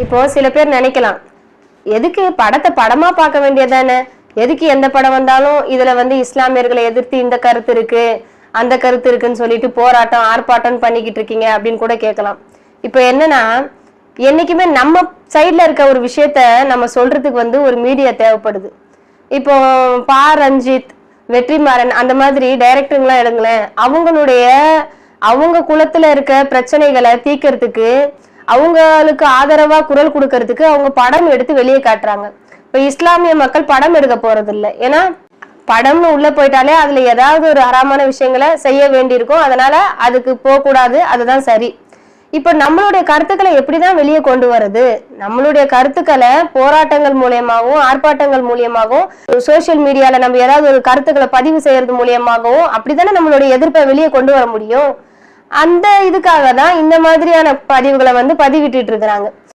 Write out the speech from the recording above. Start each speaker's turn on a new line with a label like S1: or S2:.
S1: இப்போ சில பேர் நினைக்கலாம், எதுக்கு படத்தை படமா பார்க்க வேண்டியதானே, எதுக்கு எந்த படம் வந்தாலும் இதுல இஸ்லாமியர்களை எதிர்த்து இந்த கருத்து இருக்கு அந்த கருத்து இருக்குன்னு சொல்லிட்டு போராட்டம் ஆர்ப்பாட்டம் பண்ணிக்கிட்டு இருக்கீங்க அப்படின்னு கூட கேட்கலாம். இப்ப என்னன்னா, என்னைக்குமே நம்ம சைட்ல இருக்க ஒரு விஷயத்த நம்ம சொல்றதுக்கு ஒரு மீடியா தேவைப்படுது. இப்போ ரஞ்சித், வெற்றிமாறன் அந்த மாதிரி டைரக்டருங்கெல்லாம் எடுங்களேன், அவங்க குலத்துல இருக்க பிரச்சனைகளை தீர்க்கறதுக்கு, அவங்களுக்கு ஆதரவா குரல் கொடுக்கறதுக்கு அவங்க படம் எடுத்து வெளியே காட்டுறாங்க. இப்ப இஸ்லாமிய மக்கள் படம் எடுக்க போறது இல்லை. ஏன்னா படம்னு உள்ள போயிட்டாலே அதுல ஏதாவது ஒரு ஹராமான விஷயங்களை செய்ய வேண்டியிருக்கும். அதனால அதுக்கு போக கூடாது, அதுதான் சரி. இப்ப நம்மளுடைய கருத்துக்களை எப்படிதான் வெளியே கொண்டு வர்றது? நம்மளுடைய கருத்துக்களை போராட்டங்கள் மூலியமாகவும் ஆர்ப்பாட்டங்கள் மூலியமாகவும் சோசியல் மீடியால நம்ம ஏதாவது ஒரு கருத்துக்களை பதிவு செய்யறது மூலியமாகவும் அப்படித்தானே நம்மளுடைய எதிர்ப்பை வெளியே கொண்டு வர முடியும். அந்த இதுக்காக தான் இந்த மாதிரியான பதிவுகளை பதிவிட்டு இருக்கிறாங்க.